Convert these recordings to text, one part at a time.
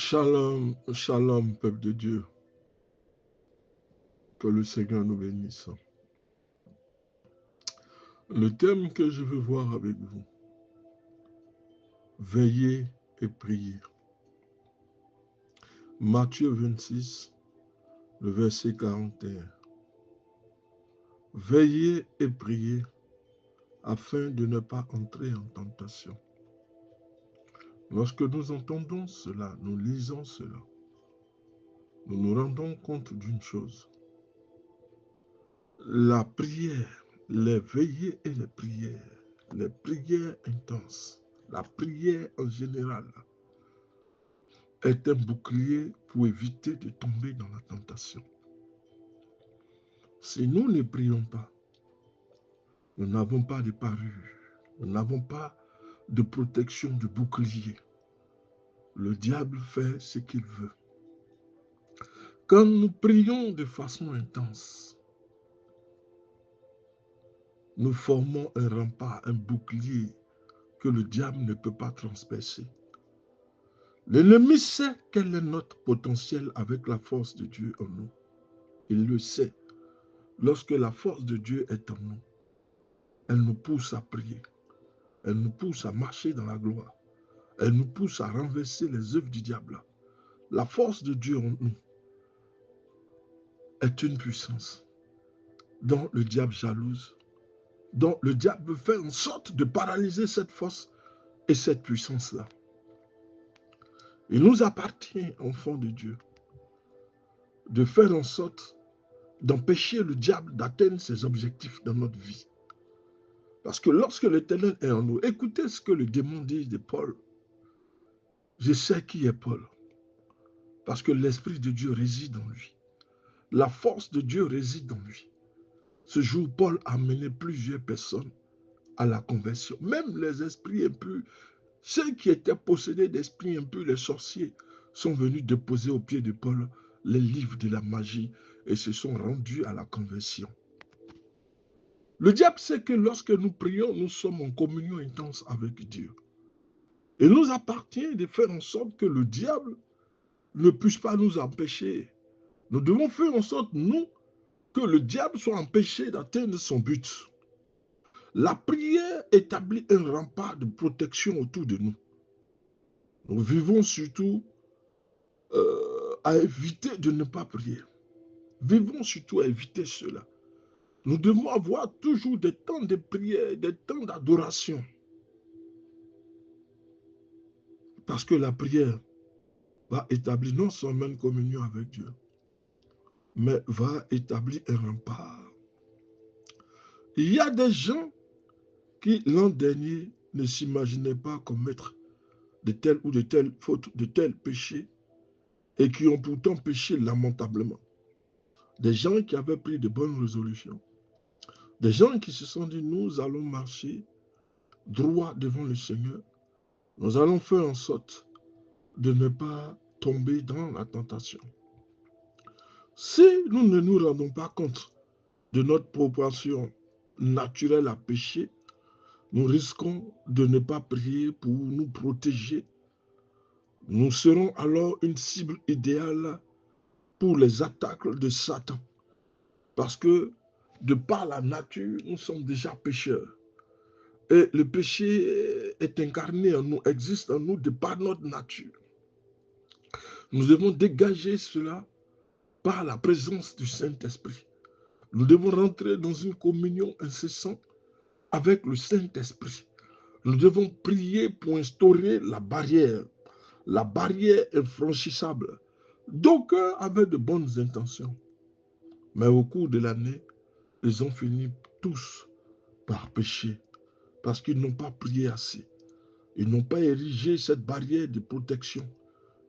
Shalom, shalom, peuple de Dieu. Que le Seigneur nous bénisse. Le thème que je veux voir avec vous, veiller et prier. Matthieu 26, le verset 41. Veillez et priez afin de ne pas entrer en tentation. Lorsque nous entendons cela, nous lisons cela, nous nous rendons compte d'une chose. La prière, les veillées et les prières intenses, la prière en général est un bouclier pour éviter de tomber dans la tentation. Si nous ne prions pas, nous n'avons pas de parure, nous n'avons pas de protection, de bouclier. Le diable fait ce qu'il veut. Quand nous prions de façon intense, nous formons un rempart, un bouclier que le diable ne peut pas transpercer. L'ennemi sait quel est notre potentiel avec la force de Dieu en nous. Il le sait. Lorsque la force de Dieu est en nous, elle nous pousse à prier. Elle nous pousse à marcher dans la gloire. Elle nous pousse à renverser les œuvres du diable. La force de Dieu en nous est une puissance dont le diable jalouse, dont le diable fait en sorte de paralyser cette force et cette puissance-là. Il nous appartient, enfants de Dieu, de faire en sorte d'empêcher le diable d'atteindre ses objectifs dans notre vie. Parce que lorsque l'Éternel est en nous, écoutez ce que le démon dit de Paul. Je sais qui est Paul. Parce que l'Esprit de Dieu réside en lui. La force de Dieu réside en lui. Ce jour, Paul a mené plusieurs personnes à la conversion. Même les esprits impurs, ceux qui étaient possédés d'esprits impurs, les sorciers, sont venus déposer aux pieds de Paul les livres de la magie et se sont rendus à la conversion. Le diable sait que lorsque nous prions, nous sommes en communion intense avec Dieu. Il nous appartient de faire en sorte que le diable ne puisse pas nous empêcher. Nous devons faire en sorte, nous, que le diable soit empêché d'atteindre son but. La prière établit un rempart de protection autour de nous. Nous vivons surtout à éviter de ne pas prier. Vivons surtout à éviter cela. Nous devons avoir toujours des temps de prière, des temps d'adoration. Parce que la prière va établir non seulement une communion avec Dieu, mais va établir un rempart. Il y a des gens qui, l'an dernier, ne s'imaginaient pas commettre de telles ou de telles fautes, de tels péchés, et qui ont pourtant péché lamentablement. Des gens qui avaient pris de bonnes résolutions. Des gens qui se sont dit, nous allons marcher droit devant le Seigneur. Nous allons faire en sorte de ne pas tomber dans la tentation. Si nous ne nous rendons pas compte de notre proportion naturelle à pécher, nous risquons de ne pas prier pour nous protéger. Nous serons alors une cible idéale pour les attaques de Satan. Parce que de par la nature, nous sommes déjà pécheurs. Et le péché est incarné en nous, existe en nous de par notre nature. Nous devons dégager cela par la présence du Saint-Esprit. Nous devons rentrer dans une communion incessante avec le Saint-Esprit. Nous devons prier pour instaurer la barrière infranchissable. D'aucuns avaient de bonnes intentions, mais au cours de l'année, ils ont fini tous par pécher, parce qu'ils n'ont pas prié assez. Ils n'ont pas érigé cette barrière de protection.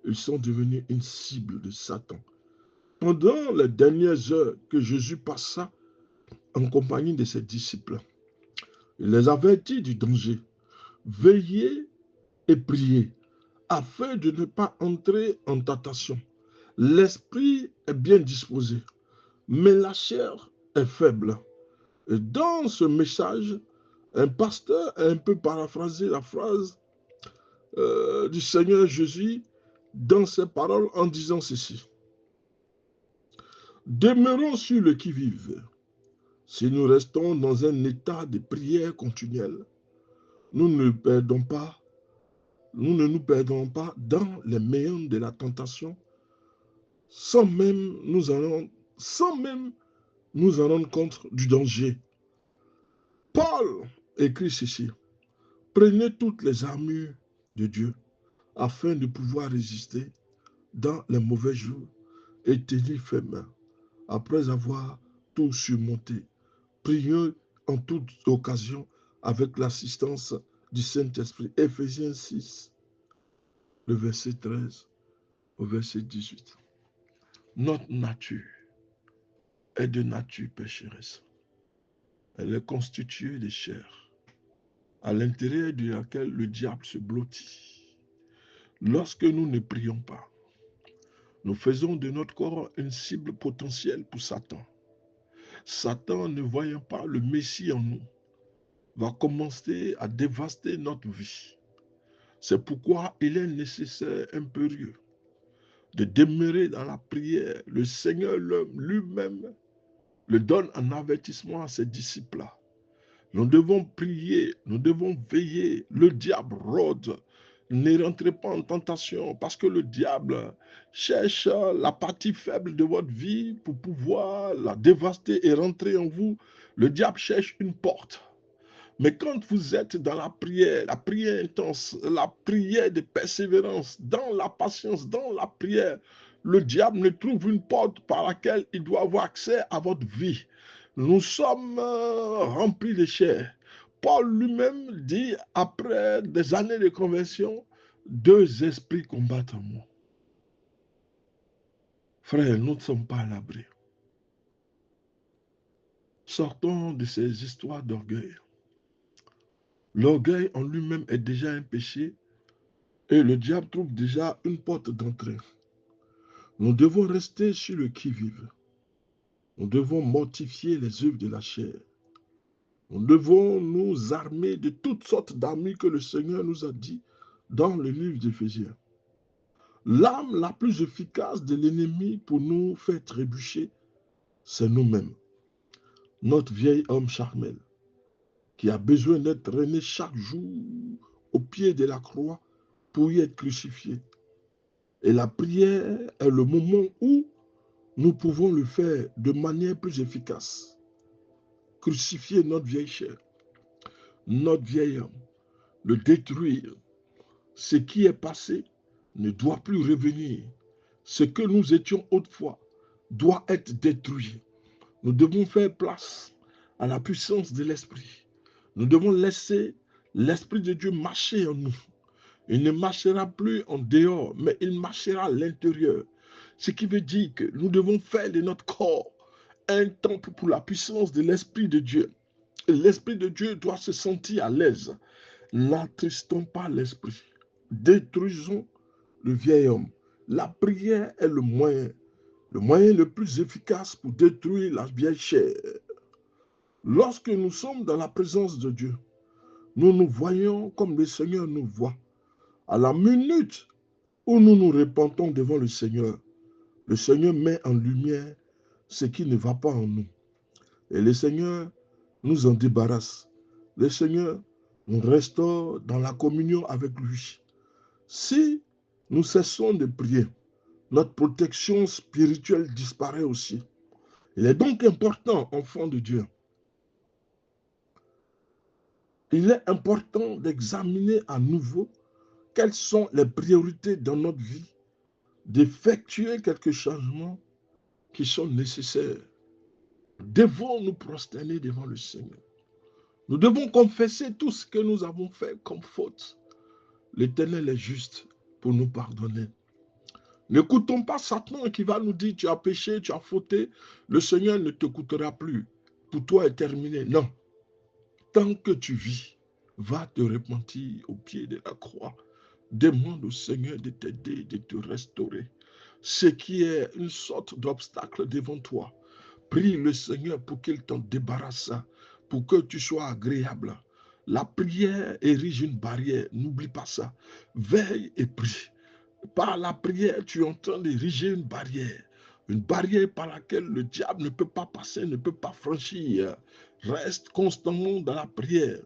Ils sont devenus une cible de Satan. Pendant les dernières heures que Jésus passa en compagnie de ses disciples, il les avertit du danger. Veillez et priez, afin de ne pas entrer en tentation. L'esprit est bien disposé, mais la chair est faible. Et dans ce message, un pasteur a un peu paraphrasé la phrase du Seigneur Jésus dans ses paroles en disant ceci. Demeurons sur le qui-vive. Si nous restons dans un état de prière continuelle, nous ne nous perdons pas dans les méandres de la tentation, sans même nous en rendre compte du danger. Paul écrit ceci. Prenez toutes les armures de Dieu afin de pouvoir résister dans les mauvais jours et tenir ferme. Après avoir tout surmonté, prions en toute occasion avec l'assistance du Saint-Esprit. Éphésiens 6, le verset 13 au verset 18. Notre nature est de nature pécheresse. Elle est constituée de chair, à l'intérieur de laquelle le diable se blottit. Lorsque nous ne prions pas, nous faisons de notre corps une cible potentielle pour Satan. Satan, ne voyant pas le Messie en nous, va commencer à dévaster notre vie. C'est pourquoi il est nécessaire, impérieux, de demeurer dans la prière. Le Seigneur lui-même le donne en avertissement à ses disciples-là. Nous devons prier, nous devons veiller. Le diable rôde. Ne rentrez pas en tentation parce que le diable cherche la partie faible de votre vie pour pouvoir la dévaster et rentrer en vous. Le diable cherche une porte. Mais quand vous êtes dans la prière intense, la prière de persévérance, dans la patience, dans la prière, le diable ne trouve une porte par laquelle il doit avoir accès à votre vie. Nous sommes remplis de chair. Paul lui-même dit, après des années de conversion, deux esprits combattent en moi. Frère, nous ne sommes pas à l'abri. Sortons de ces histoires d'orgueil. L'orgueil en lui-même est déjà un péché et le diable trouve déjà une porte d'entrée. Nous devons rester sur le qui-vive. Nous devons mortifier les œuvres de la chair. Nous devons nous armer de toutes sortes d'armes que le Seigneur nous a dit dans le livre d'Éphésiens. L'arme la plus efficace de l'ennemi pour nous faire trébucher, c'est nous-mêmes. Notre vieil homme charnel, qui a besoin d'être traîné chaque jour au pied de la croix pour y être crucifié. Et la prière est le moment où nous pouvons le faire de manière plus efficace. Crucifier notre vieille chair, notre vieil homme, le détruire. Ce qui est passé ne doit plus revenir. Ce que nous étions autrefois doit être détruit. Nous devons faire place à la puissance de l'Esprit. Nous devons laisser l'Esprit de Dieu marcher en nous. Il ne marchera plus en dehors, mais il marchera à l'intérieur. Ce qui veut dire que nous devons faire de notre corps un temple pour la puissance de l'Esprit de Dieu. L'Esprit de Dieu doit se sentir à l'aise. N'attristons pas l'Esprit. Détruisons le vieil homme. La prière est le moyen le plus efficace pour détruire la vieille chair. Lorsque nous sommes dans la présence de Dieu, nous nous voyons comme le Seigneur nous voit. À la minute où nous nous repentons devant le Seigneur met en lumière ce qui ne va pas en nous. Et le Seigneur nous en débarrasse. Le Seigneur nous restaure dans la communion avec lui. Si nous cessons de prier, notre protection spirituelle disparaît aussi. Il est donc important, enfant de Dieu, il est important d'examiner à nouveau quelles sont les priorités dans notre vie, d'effectuer quelques changements qui sont nécessaires. Devons nous prosterner devant le Seigneur. Nous devons confesser tout ce que nous avons fait comme faute. L'Éternel est juste pour nous pardonner. N'écoutons pas Satan qui va nous dire tu as péché, tu as fauté. Le Seigneur ne t'écoutera plus. Pour toi est terminé. Non. Tant que tu vis, va te repentir au pied de la croix. Demande au Seigneur de t'aider, de te restaurer. Ce qui est une sorte d'obstacle devant toi, prie le Seigneur pour qu'il t'en débarrasse, pour que tu sois agréable. La prière érige une barrière, n'oublie pas ça. Veille et prie. Par la prière, tu es en train d'ériger une barrière. Une barrière par laquelle le diable ne peut pas passer, ne peut pas franchir. Reste constamment dans la prière.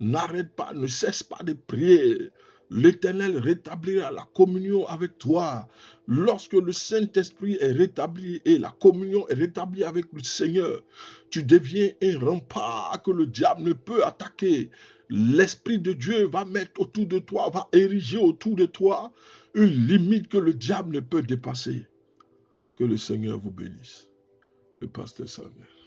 N'arrête pas, ne cesse pas de prier. L'Éternel rétablira la communion avec toi. Lorsque le Saint-Esprit est rétabli et la communion est rétablie avec le Seigneur, tu deviens un rempart que le diable ne peut attaquer. L'Esprit de Dieu va mettre autour de toi, va ériger autour de toi une limite que le diable ne peut dépasser. Que le Seigneur vous bénisse. Le pasteur Samuel.